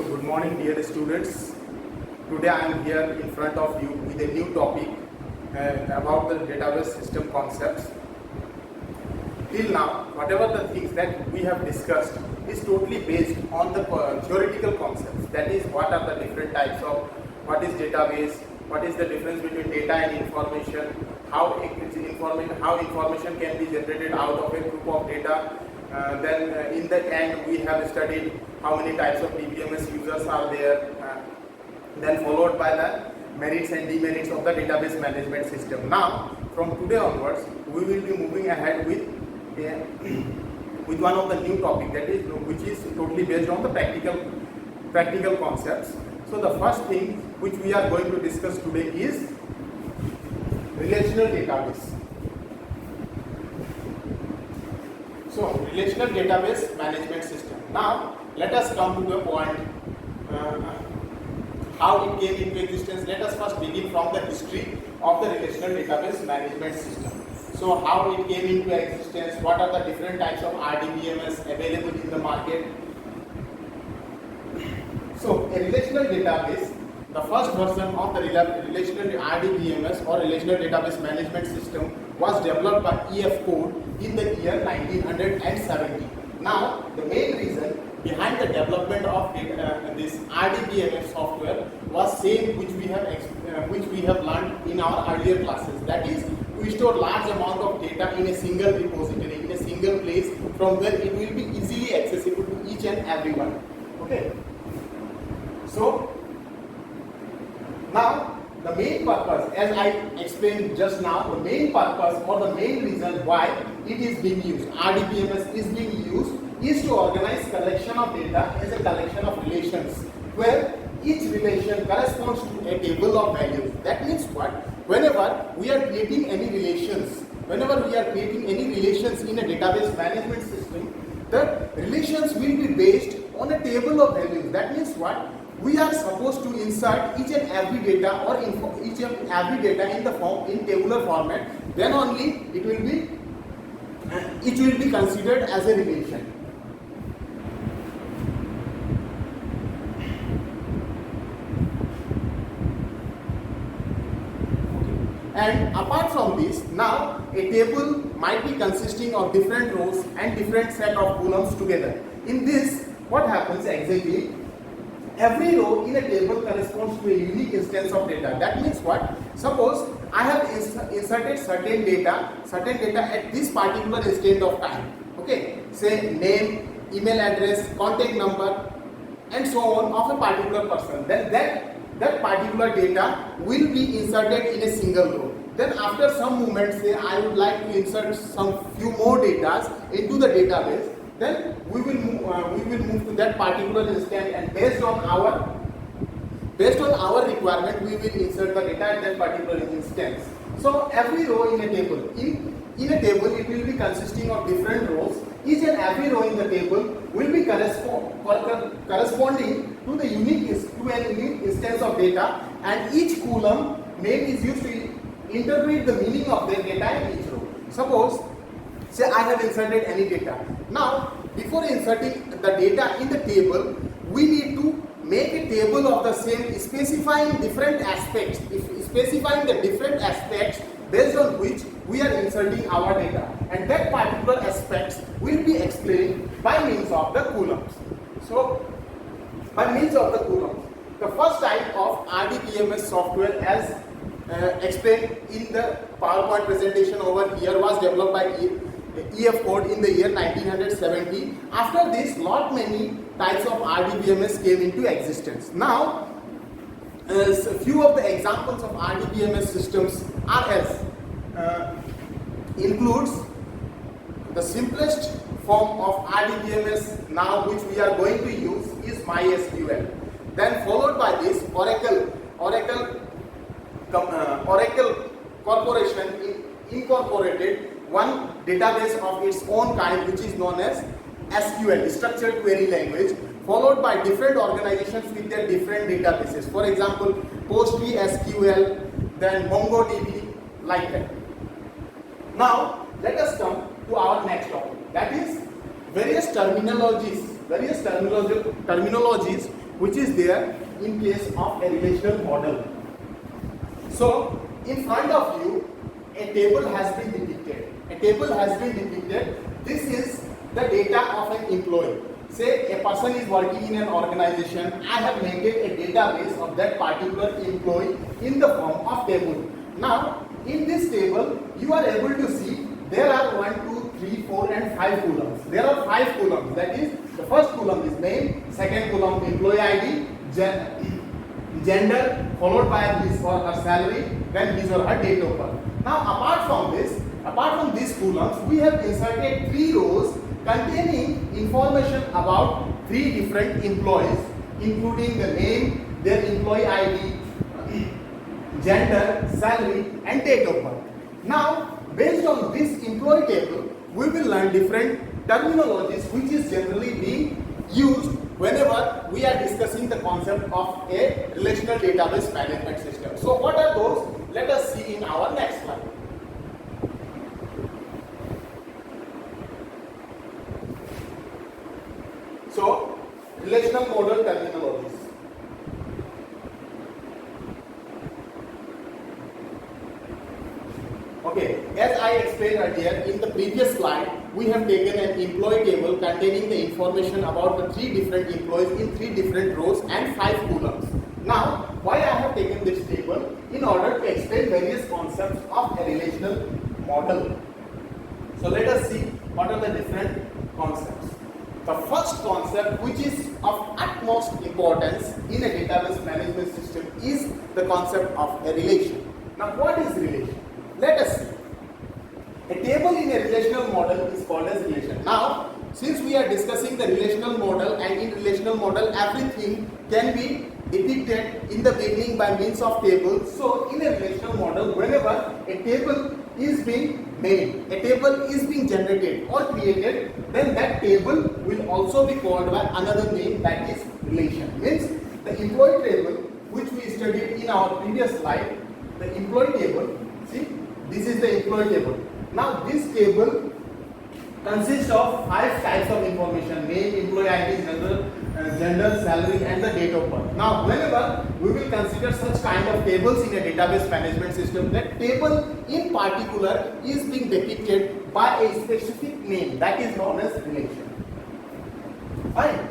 So good morning dear students. Today I am here in front of you with a new topic about the database system concepts. Till now, whatever the things that we have discussed is totally based on the theoretical concepts. That is, what are the different types of, what is database, what is the difference between data and information, how information can be generated out of a group of data. Then in the end we have studied how many types of DBMS users are there. Then followed by the merits and demerits of the database management system. Now from today onwards we will be moving ahead with one of the new topic, that is which is totally based on the practical concepts. So the first thing which we are going to discuss today is relational database. So relational database management system. Now let us come to the point how it came into existence. Let us first begin from the history of the relational database management system. So how it came into existence, what are the different types of RDBMS available in the market. So a relational database, the first version of the relational RDBMS or relational database management system was developed by E.F. Code in the year 1970. Now the main reason behind the development of this RDBMS software was same which we have learned in our earlier classes. That is, we store large amount of data in a single repository, in a single place, from where it will be easily accessible to each and everyone. Okay. So now the main purpose, as I explained just now, the main purpose or the main reason why it is being used, RDBMS is being used, is to organize collection of data as a collection of relations, where each relation corresponds to a table of values. That means what? Whenever we are creating any relations, in a database management system, the relations will be based on a table of values. That means what? We are supposed to insert each and every data or each and every data in tabular format. Then only it will be considered as a relation. And apart from this, now a table might be consisting of different rows and different set of columns together. In this, what happens exactly? Every row in a table corresponds to a unique instance of data. That means what? Suppose I have inserted certain data at this particular instant of time. Okay, say name, email address, contact number, and so on of a particular person. Then that particular data will be inserted in a single row. Then after some movement, say I would like to insert some few more data into the database. Then we will move to that particular instant, and based on our requirement, we will insert the data at that particular instance. So every row in a table, in a table, it will be consisting of different rows. Each and every row in the table will be corresponding to an unique instance of data, and each column name is used to interpret the meaning of the data in each row. Suppose, say I have inserted any data. Now, before inserting the data in the table, we need to make a table of the same, specifying the different aspects based on which we are inserting our data, and that particular aspects will be explained by means of the columns. So, by means of the columns, the first type of RDBMS software, as explained in the PowerPoint presentation over here, was developed by E.F. Code in the year 1970. After this, many types of RDBMS came into existence. Now, a few of the examples of RDBMS systems are as includes the simplest form of RDBMS now which we are going to use is MySQL. Then followed by this, Oracle Corporation incorporated one database of its own kind which is known as SQL, Structured Query Language, followed by different organizations with their different databases. For example, PostgreSQL, then MongoDB, like that. Now, let us come to our next topic, that is various terminologies which is there in case of a relational model. So in front of you, a table has been depicted. A table has been depicted. This is the data of an employee. Say a person is working in an organization. I have maintained a database of that particular employee in the form of table. Now, in this table, you are able to see there are 1, 2, 3, 4 and 5 columns. There are 5 columns. That is, the first column is name, second column employee ID, gender, followed by his or her salary, then his or her date of birth. Now, apart from these columns, we have inserted 3 rows containing information about 3 different employees, including the name, their employee ID, gender, salary and date of birth. Now, based on this employee table, we will learn different terminologies which is generally being used whenever we are discussing the concept of a relational database management system. So what are those? Let us see in our next slide. So, relational model terminologies. Okay, as I explained earlier, in the previous slide, we have taken an employee table containing the information about the 3 different employees in 3 different rows and 5 columns. Now, why I have taken this table? In order to explain various concepts of a relational model. So let us see what are the different concepts. The first concept, which is of utmost importance in a database management system, is the concept of a relation. Now, what is relation? Let us see. A table in a relational model is called as relation. Now, since we are discussing the relational model, and in relational model everything can be depicted in the beginning by means of tables. So, in a relational model, whenever a table is being made, a table is being generated or created, then that table will also be called by another name, that is relation. Means the employee table, which we studied in our previous slide, the employee table, see, this is the employee table. Now this table consists of 5 types of information: name, employee ID, gender, salary and the date of birth. Now whenever we will consider such kind of tables in a database management system, that table in particular is being depicted by a specific name, that is known as relation. Fine.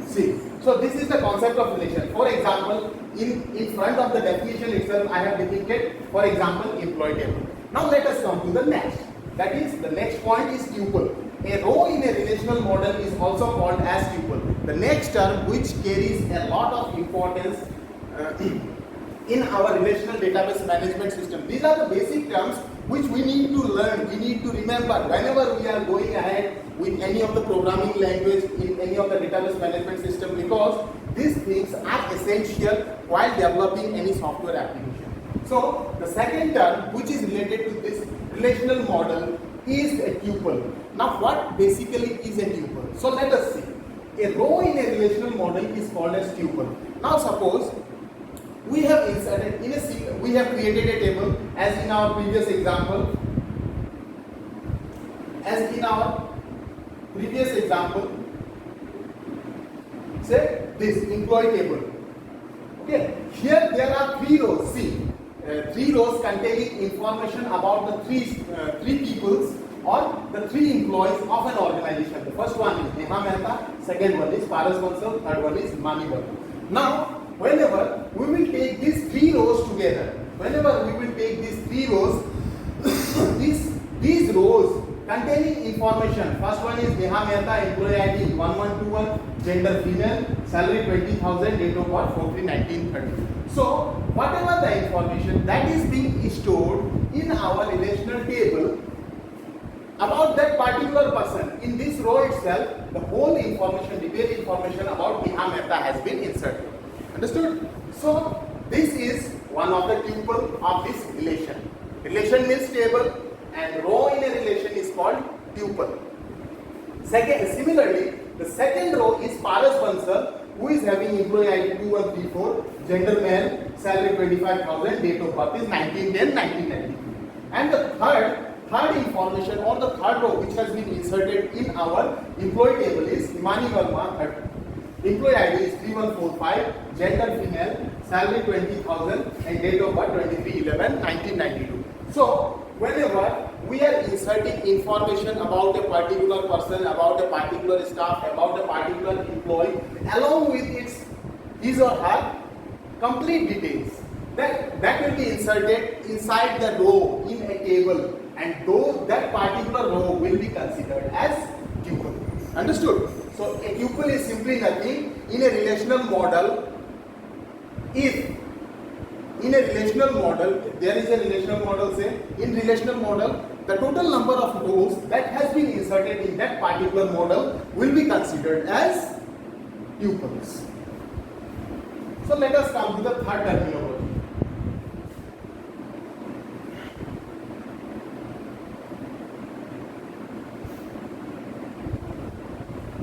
See, so this is the concept of relation. For example, in front of the definition itself, I have depicted, for example, employee table. Now let us come to the next. That is, the next point is tuple. A row in a relational model is also called as tuple. The next term, which carries a lot of importance in our relational database management system. These are the basic terms which we need to learn, we need to remember whenever we are going ahead with any of the programming language in any of the database management system, because these things are essential while developing any software application. So the second term, which is related to this relational model, is a tuple. Now what basically is a tuple? So let us see. A row in a relational model is called as tuple. Now suppose we have inserted we have created a table, as in our previous example. Say this employee table. Okay, here there are 3 rows. See, 3 rows containing information about the three peoples or the 3 employees of an organization. The first one is Neha Mehta, second one is Paras Bansal, third one is Mani Bansal. Now, whenever we will take these 3 rows together, these rows containing information. First one is Neha Mehta, employee ID 1121, gender female, salary 20,000, date of birth 4/3/1930. So whatever the information that is being stored in our relational table about that particular person, in this row itself, the whole information, detailed information about Neha Mehta has been inserted. Understood? So this is one of the tuple of this relation. Relation means table, and row in a relation is called tuple. Similarly, the second row is Paras Bansal, who is having employee ID 2134, gender male, salary 25,000, date of birth is 1910-1990. And the third information or the third row which has been inserted in our employee table is Himani Verma, employee ID is 3145, gender female, salary 20,000 and date of birth 23/11/1992. So whenever we are inserting information about a particular person, about a particular staff, about a particular employee, along with his or her complete details, that will be inserted inside the row in a table, and that particular row will be considered as tuple. Understood? So a tuple is simply nothing in a relational model. If in a relational model, there is a relational model, say in relational model, the total number of rows that has been inserted in that particular model will be considered as tuples. So let us come to the third terminology.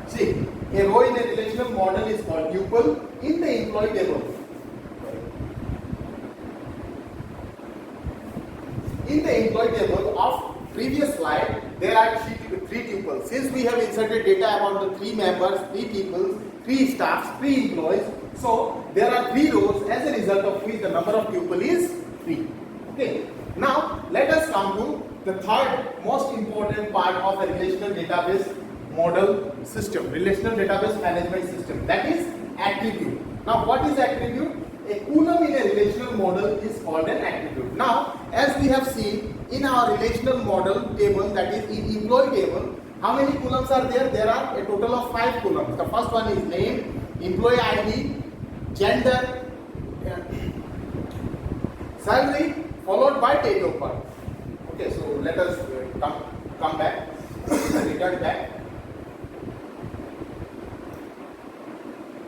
See, a row in a relational model is called tuple. In the employee table, of previous slide, there are three tuples. Since we have inserted data about the three members, three people, three staffs, three employees, so there are three rows, as a result of which the number of tuple is 3. Okay. Now let us come to the third most important part of a relational database model system, relational database management system, that is attribute. Now what is attribute? A column in a relational model is called an attribute. Now as we have seen in our relational model table, that is in employee table, how many columns are there? There are a total of 5 columns. The first one is name, employee ID, gender, salary, followed by date of birth. Okay, so let us come back, return back.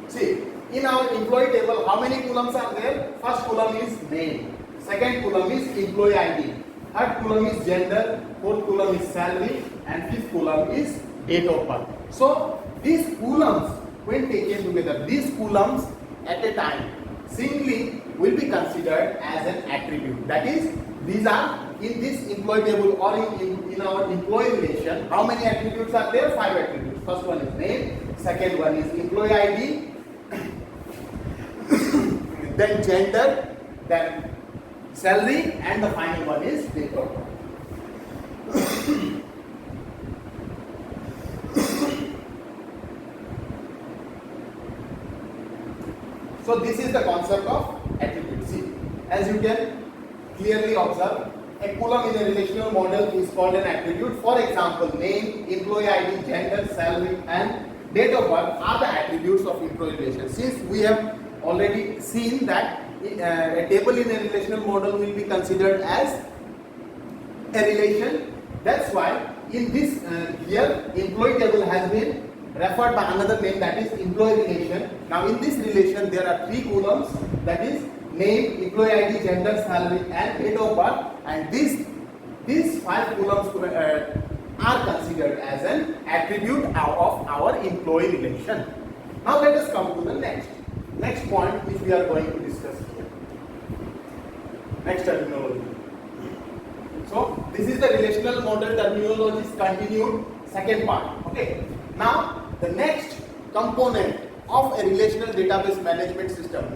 See, in our employee table, how many columns are there? First column is name, second column is employee ID, third column is gender, fourth column is salary, and fifth column is date of birth. So these columns, when taken together, these columns at a time singly will be considered as an attribute. That is, these are in this employee table or in our employee relation. How many attributes are there? 5 attributes. First one is name, second one is employee ID, then gender, then salary, and the final one is date of birth. So this is the concept of attribute. See, as you can clearly observe, a column in a relational model is called an attribute. For example, name, employee ID, gender, salary, and date of birth are the attributes of employee relation. Since we have already seen that a table in a relational model will be considered as a relation, that's why in this here employee table has been referred by another name, that is employee relation. Now in this relation there are 3 columns, that is name, employee ID, gender, salary, and date of birth, and these 5 columns are considered as an attribute of our employee relation. Now let us come to the next point which we are going to discuss here. Next terminology. So this is the relational model terminology's continued second part. Okay. Now the next component of a relational database management system,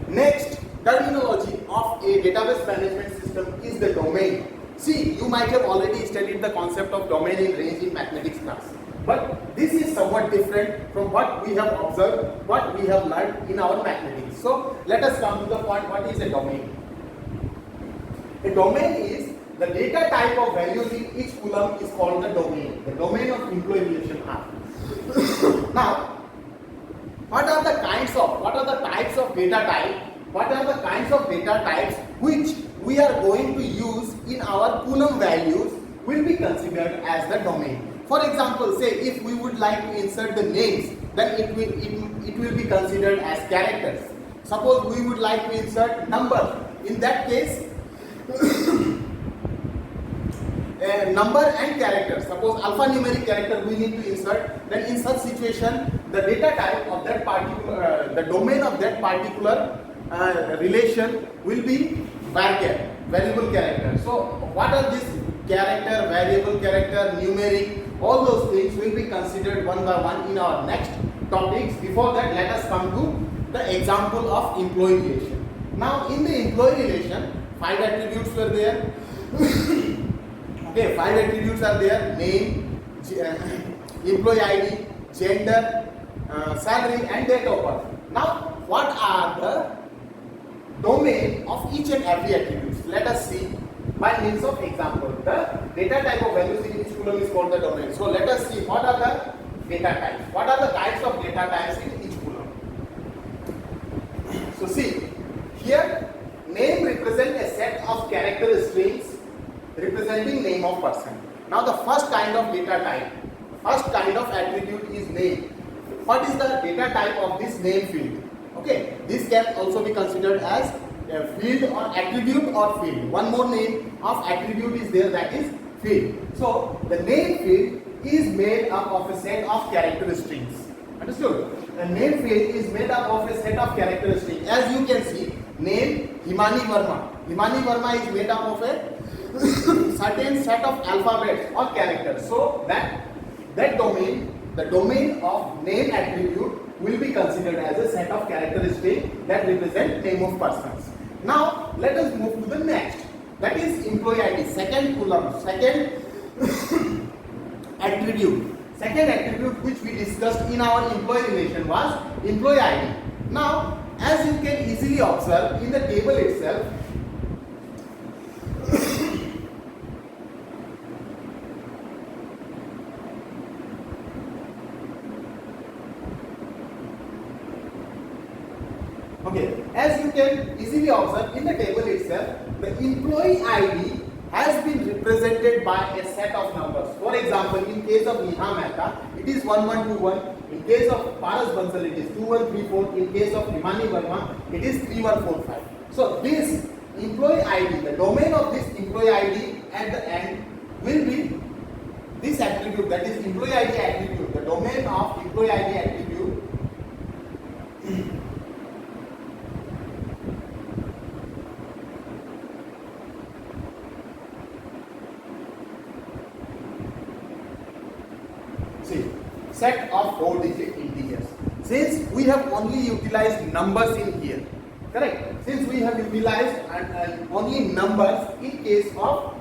next terminology of a database management system is the domain. See, you might have already studied the concept of domain in range in mathematics class, but this is somewhat different from what we have observed, what we have learned in our mathematics. So let us come to the point, what is a domain? A domain is the data type of values in each column is called the domain of employee relation R. Now, what are the types of data types which we are going to use in our column values will be considered as the domain. For example, say if we would like to insert the names, then it will be considered as characters. Suppose we would like to insert numbers. In that case, number and character. Suppose alphanumeric character we need to insert, then in such situation the data type of that particular, the domain of that particular relation will be varchar, variable character. So what are these character, variable character, numeric, all those things will be considered one by one in our next topics. Before that, let us come to the example of employee relation. Now in the employee relation, 5 attributes were there. Okay, 5 attributes are there: name, employee ID, gender, salary and date of birth. Now what are the domain of each and every attributes? Let us see by means of example. The data type of values in each column is called the domain. So let us see what are the data types. What are the types of data types in each column? So see, here name represents a set of character strings representing name of person. Now the first kind of data type, first kind of attribute is name. What is the data type of this name field? Okay, this can also be considered as a field or attribute or field. One more name of attribute is there, that is field. So the name field is made up of a set of character strings. Understood? The name field is made up of a set of character strings. As you can see, name Himani Verma. Himani Verma is made up of a certain set of alphabets or characters. So that domain, the domain of name attribute will be considered as a set of characteristics that represent name of persons. Now let us move to the next, that is employee ID, second column, second attribute. Second attribute which we discussed in our employee relation was employee ID. Now as you can easily observe in the table itself, okay, as you can easily observe in the table itself, the employee ID has been represented by a set of numbers. For example, in case of Neha Mehta, it is 1121. In case of Paras Bansal, it is 2134. In case of Himani Verma, it is 3145. So this employee ID, the domain of this employee ID at the end will be this attribute, that is employee ID attribute. The domain of employee ID attribute set of 4-digit integers. Since we have only utilized numbers in here, correct? Since we have utilized only numbers in case of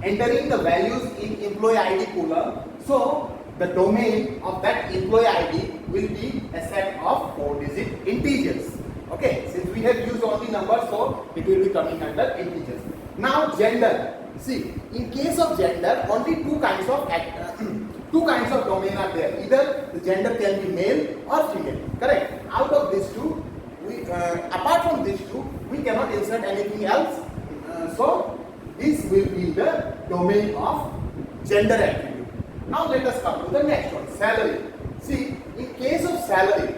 entering the values in employee ID column, so the domain of that employee ID will be a set of 4-digit integers. Okay, since we have used only numbers, so it will be coming under integers. Now gender. See, in case of gender, only two kinds of domain are there. Either the gender can be male or female. Correct? Out of these two, apart from these two, we cannot insert anything else. So this will be the domain of gender attribute. Now let us come to the next one, salary. See, in case of salary,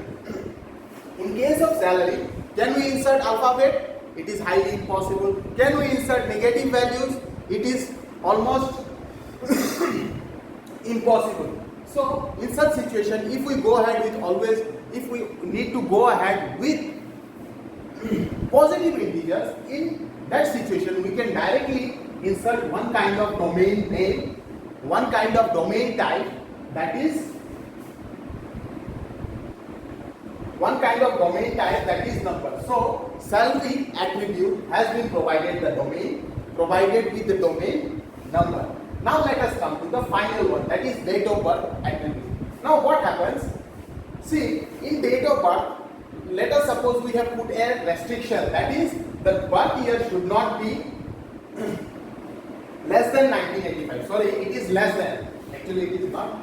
can we insert alphabet? It is highly impossible. Can we insert negative values? It is almost impossible. So in such situation, if we need to go ahead with positive integers, in that situation we can directly insert one kind of domain name, one kind of domain type, that is number. So salary attribute has been provided with the domain number. Now let us come to the final one, that is date of birth attribute. Now what happens? See, in date of birth, let us suppose we have put a restriction, that is the birth year should not be less than 1985. Sorry, it is less than. Actually, it is not.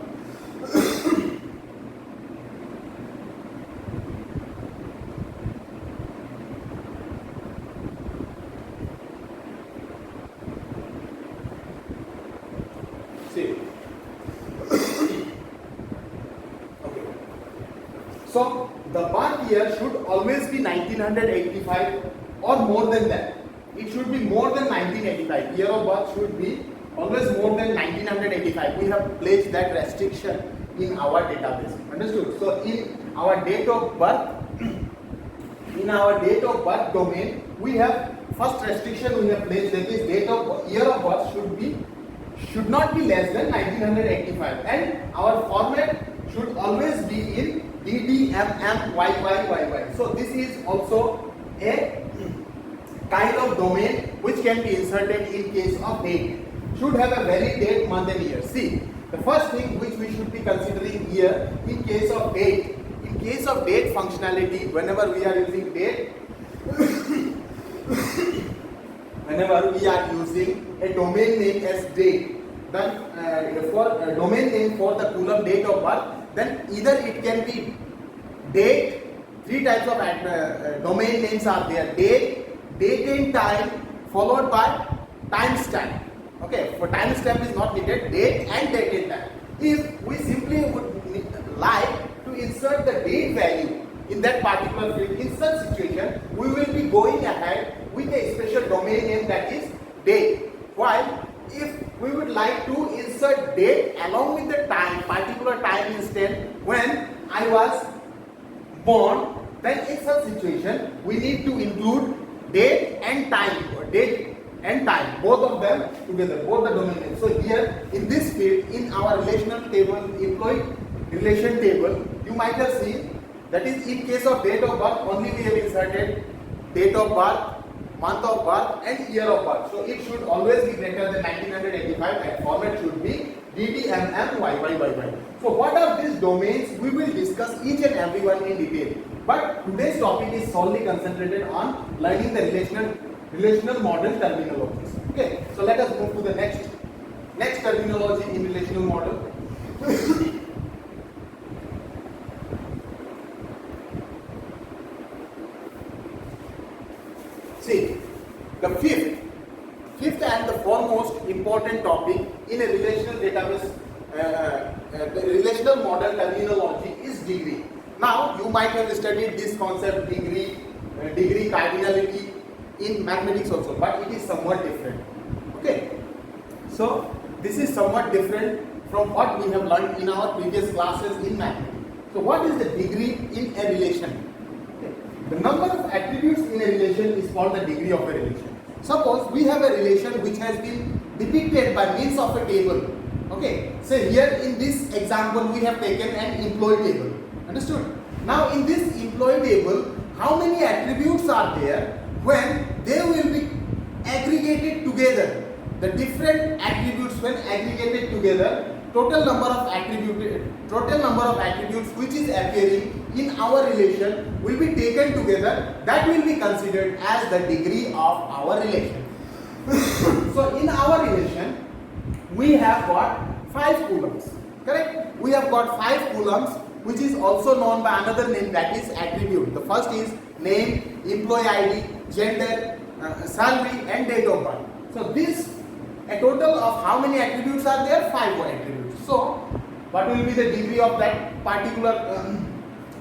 So the birth year should always be 1985 or more than that. It should be more than 1985. Year of birth should be always more than 1985. We have placed that restriction in our database. Understood? So in our date of birth domain, we have first restriction we have placed, that is date of year of birth should not be less than 1985, and our format should always be in DDMMYYYY. So this is also a kind of domain which can be inserted in case of date. Should have a valid date, month and year. See, the first thing which we should be considering here in case of date. In case of date functionality, whenever we are using date, whenever we are using a domain name as date, then for a domain name for the column date of birth, then either it can be date, three types of domain names are there: date, date and time, followed by timestamp. Okay, for timestamp is not needed, date and date and time. If we simply would like to insert the date value in that particular field, in such situation, we will be going ahead with a special domain name, that is date. While if we would like to insert date along with the time, particular time instant when I was born, then in such situation we need to include date and time, or date and time, both of them together, both the domain names. So here in this field, in our relational table, employee relation table, you might have seen that is in case of date of birth only we have inserted date of birth, month of birth and year of birth. So it should always be greater than 1985 and format should be DDMMYYYY. So what are these domains? We will discuss each and every one in detail. But today's topic is solely concentrated on learning the relational model terminologies. Okay, so let us move to the next terminology in relational model. See, the fifth and the foremost important topic in a relational database, the relational model terminology is degree. Now, you might have studied this concept degree cardinality in mathematics also, but it is somewhat different. Okay, so this is somewhat different from what we have learned in our previous classes in mathematics. So, what is the degree in a relation? The number of attributes in a relation is called the degree of a relation. Suppose we have a relation which has been depicted by means of a table. Okay, so here in this example we have taken an employee table. Understood? Now in this employee table, how many attributes are there when they will be aggregated together? The different attributes when aggregated together, total number of attributes which is appearing in our relation will be taken together. That will be considered as the degree of our relation. So in our relation we have got 5 columns. Correct? We have got 5 columns, which is also known by another name, that is attribute. The first is name, employee ID, gender, salary and date of birth. So this, a total of how many attributes are there? 5 attributes. So what will be the degree of that particular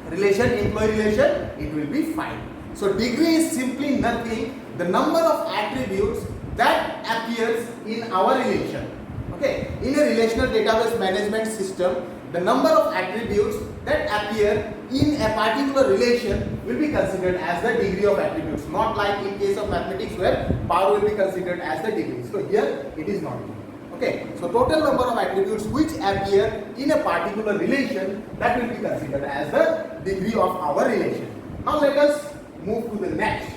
relation, employee relation? It will be 5. So degree is simply nothing, the number of attributes that appears in our relation. Okay, in a relational database management system, the number of attributes that appear in a particular relation will be considered as the degree of attributes, not like in case of mathematics where power will be considered as the degree. So here it is not. Okay, so total number of attributes which appear in a particular relation, that will be considered as the degree of our relation. Now let us move to the next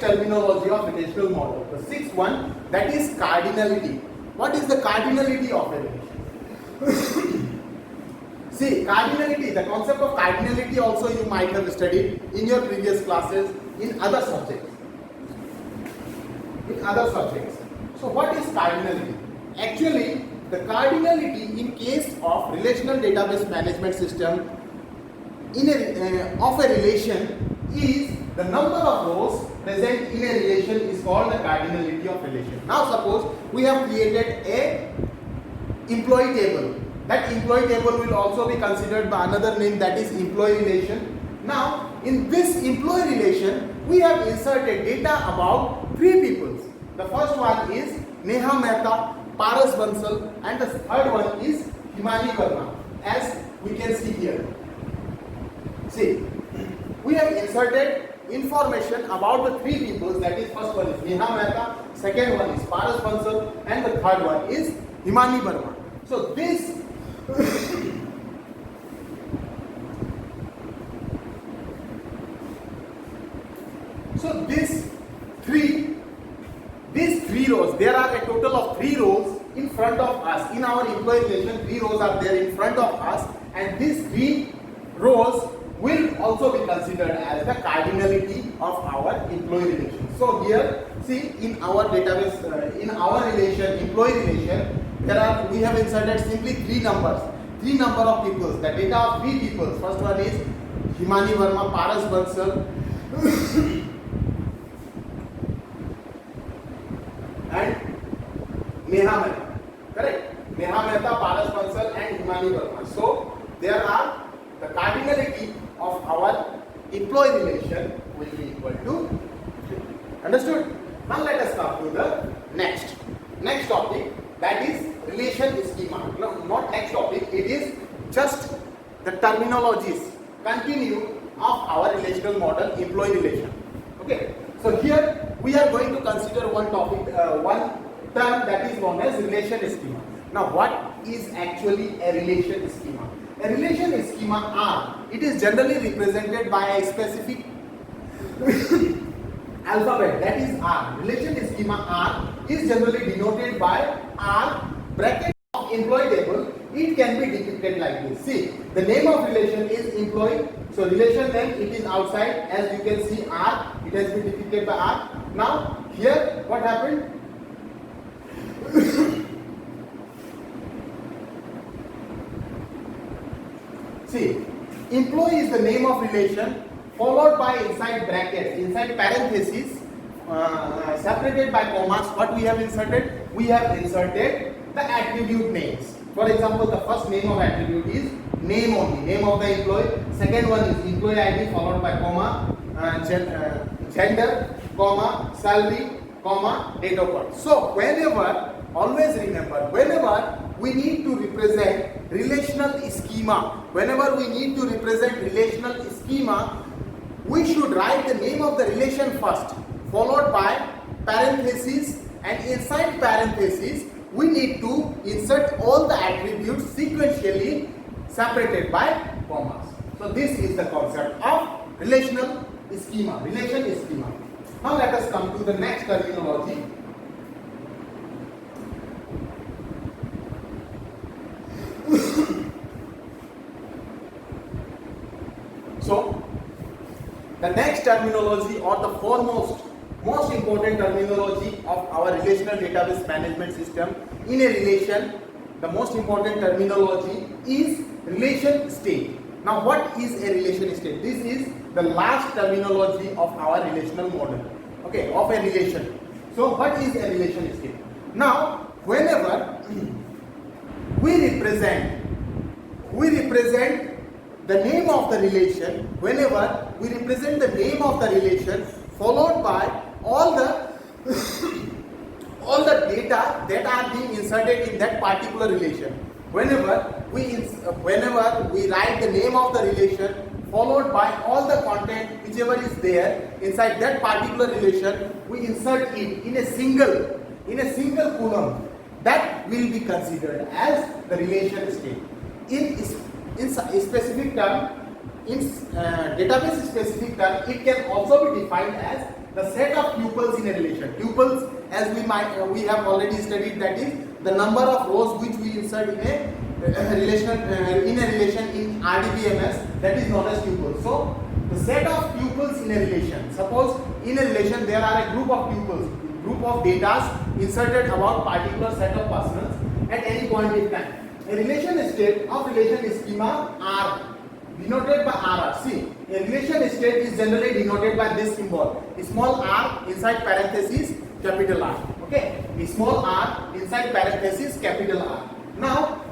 terminology of relational model, the 6th one, that is cardinality. What is the cardinality of a relation? See, cardinality, the concept of cardinality also you might have studied in your previous classes in other subjects. So what is cardinality? Actually, the cardinality in case of relational database management system of a relation is the number of rows present in a relation is called the cardinality of relation. Now suppose we have created a employee table. That employee table will also be considered by another name, that is employee relation. Now in this employee relation we have inserted data about 3 people. The first one is Neha Mehta, Paras Bansal, and the third one is Himani Verma, as we can see here. See, we have inserted information about the three people. That is, first one is Neha Mehta, second one is Paras Bansal, and the third one is Himani Verma. So this these three rows, there are a total of 3 rows in front of us. In our employee relation, 3 rows are there in front of us, and these 3 rows will also be considered as the cardinality of our employee relation. So here, see, in our database, in our relation, employee relation, we have inserted simply 3 numbers. 3 number of people, the data of 3 people. First one is Himani Verma, Paras Bansal, and Neha Mehta. Correct? Neha Mehta, Paras Bansal, and Himani Verma. So there are the cardinality of our employee relation will be equal to 3. Understood? Now let us come to the next topic, that is relation schema. No, not next topic, it is just the terminologies continue of our relational model, employee relation. Okay, so here we are going to consider one topic, one term that is known as relation schema. Now what is actually a relation schema? A relation schema R, it is generally represented by a specific alphabet, that is R. Relation schema R is generally denoted by R bracket of employee table. It can be depicted like this. See, the name of relation is employee. So relation name, it is outside. As you can see, R, it has been depicted by R. Now here what happened? See, employee is the name of relation, followed by inside brackets, inside parentheses, separated by commas. What we have inserted? We have inserted the attribute names. For example, the first name of attribute is name only, name of the employee. Second one is employee ID followed by comma, gender, comma, salary, comma, date of birth. So whenever, always remember, whenever we need to represent relational schema, we should write the name of the relation first, followed by parentheses, and inside parentheses we need to insert all the attributes sequentially separated by commas. So this is the concept of relational schema, relation schema. Now let us come to the next terminology. So the next terminology, or the most important terminology of our relational database management system in a relation, the most important terminology is relation state. Now what is a relation state? This is the last terminology of our relational model, okay, of a relation. So what is a relation state? Now whenever we represent the name of the relation, whenever we represent the name of the relation followed by all the data that are being inserted in that particular relation, whenever we write the name of the relation followed by all the content whichever is there inside that particular relation, we insert it in a single column, that will be considered as the relation state. In specific term, in database specific term, it can also be defined as the set of tuples in a relation. Tuples, as we have already studied, that is the number of rows which we insert in a relation in RDBMS, that is known as tuples. So the set of tuples in a relation. Suppose in a relation there are a group of tuples, group of data inserted about particular set of persons at any point in time. A relation state of relation schema R, denoted by RR. See, a relation state is generally denoted by this symbol, small r inside parentheses, capital R. Okay, a small r inside parentheses, capital R. Now,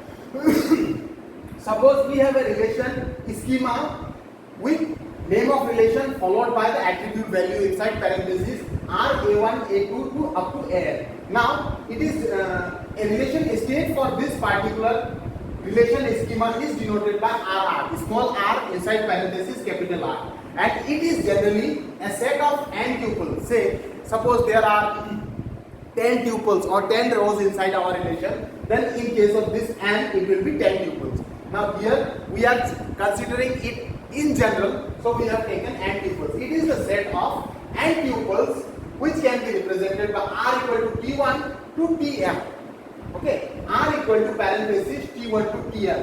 suppose we have a relation schema with name of relation followed by the attribute value inside parentheses R, A1, A2 to up to AN. Now, it is a relation state for this particular relation schema is denoted by RR, small r inside parentheses, capital R. and it is generally a set of n tuples. Say, suppose there are 10 tuples or 10 rows inside our relation, then in case of this n, it will be 10 tuples. Now here we are considering it in general, so we have taken n tuples. It is the set of n tuples which can be represented by r equal to t1 to tm. Okay, r equal to parenthesis t1 to tm,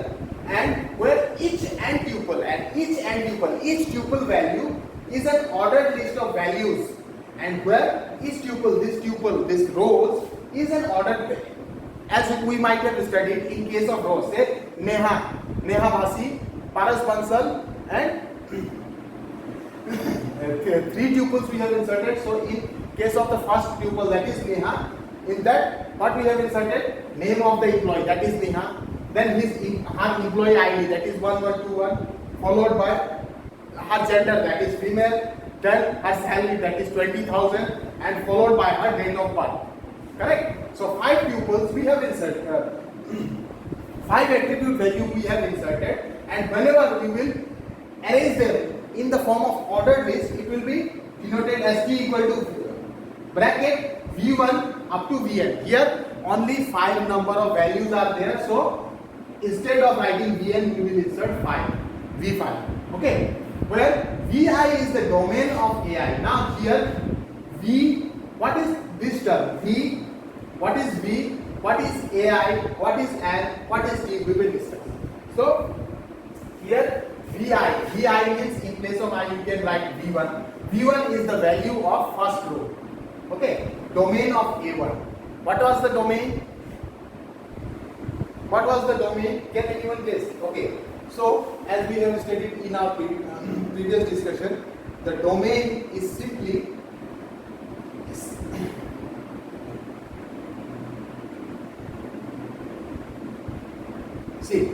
and where each n tuple and each tuple value is an ordered list of values, and where each tuple, this rows is an ordered, as we might have studied in case of rows. Say Neha Bhasi, Paras Bansal, and three tuples we have inserted. So in case of the first tuple, that is Neha, in that what we have inserted? Name of the employee, that is Neha. Then her employee ID, that is 1121, followed by her gender, that is female. Then her salary, that is 20,000, and followed by her date of birth. Correct? So 5 tuples we have inserted, 5 attribute value we have inserted, and whenever we will arrange them in the form of ordered list, it will be denoted as t equal to bracket v1 up to vn. Here only 5 number of values are there, so instead of writing vn, you will insert 5, v5. Okay, where vi is the domain of ai. Now here v, what is this term? V, what is v, what is ai, what is n, what is t, we will discuss. So here vi means in place of I you can write v1. v1 is the value of first row. Okay, domain of a1. What was the domain? What was the domain? Can anyone guess? Okay, so as we have studied in our previous discussion, the domain is simply see,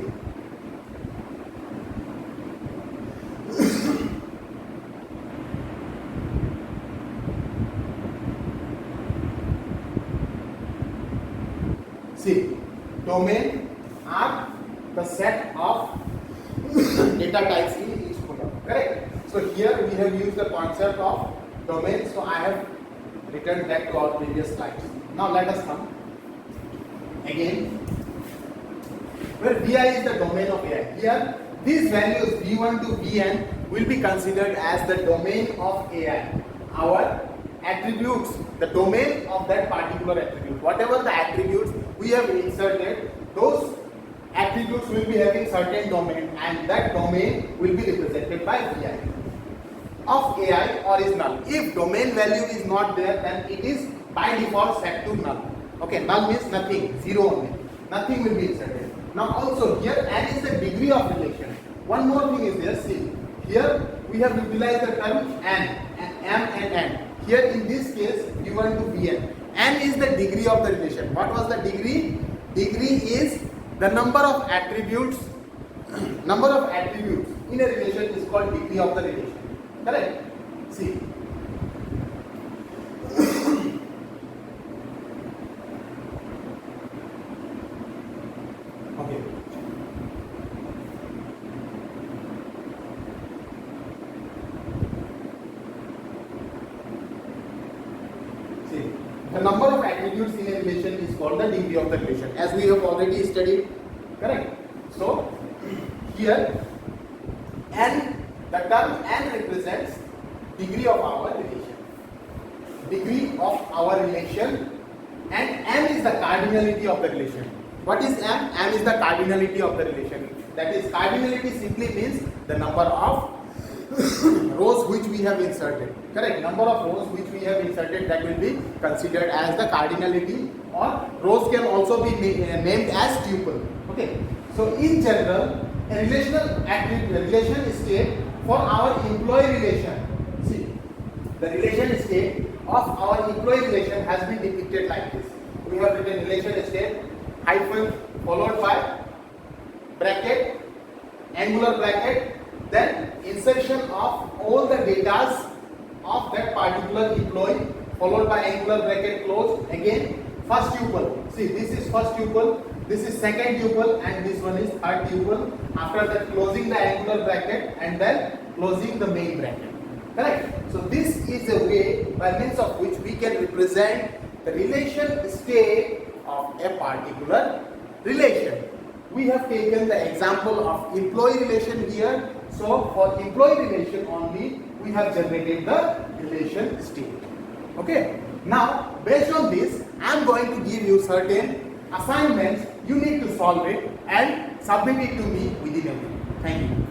domain are the set of data types in each column. Correct? So here we have used the concept of domain. So I have returned back to our previous slides. Now let us come again. Where vi is the domain of ai. Here these values v1 to vn will be considered as the domain of ai. Our attributes, the domain of that particular attribute. Whatever the attributes we have inserted, those attributes will be having certain domain, and that domain will be represented by vi of ai or is null. If domain value is not there, then it is by default set to null. Okay, null means nothing, zero only. Nothing will be inserted. Now also here n is the degree of relation. One more thing is there. See, here we have utilized the term n, m and n. Here in this case v1 to vn. N is the degree of the relation. What was the degree? Degree is the number of attributes. Number of attributes in a relation is called degree of the relation. Correct? See. Okay. See, the number of attributes in a relation is called the degree of the relation, as we have already studied. Correct? So, here n, the term n represents degree of our relation. Degree of our relation, and m is the cardinality of the relation. What is m? M is the cardinality of the relation. That is, cardinality simply means the number of rows which we have inserted. Correct? Number of rows which we have inserted, that will be considered as the cardinality, or rows can also be named as tuple. Okay. So in general, a relation state for our employee relation. See, the relation state of our employee relation has been depicted like this. We have written relation state hyphen followed by bracket, angular bracket, then insertion of all the datas of that particular employee, followed by angular bracket close. Again, first tuple. See, this is first tuple. This is second tuple and this one is third tuple. After that, closing the angular bracket and then closing the main bracket. Correct? So this is a way by means of which we can represent the relation state of a particular relation. We have taken the example of employee relation here. So for employee relation only, we have generated the relation state. Okay. Now based on this, I am going to give you certain assignments. You need to solve it and submit it to me within a week. Thank you.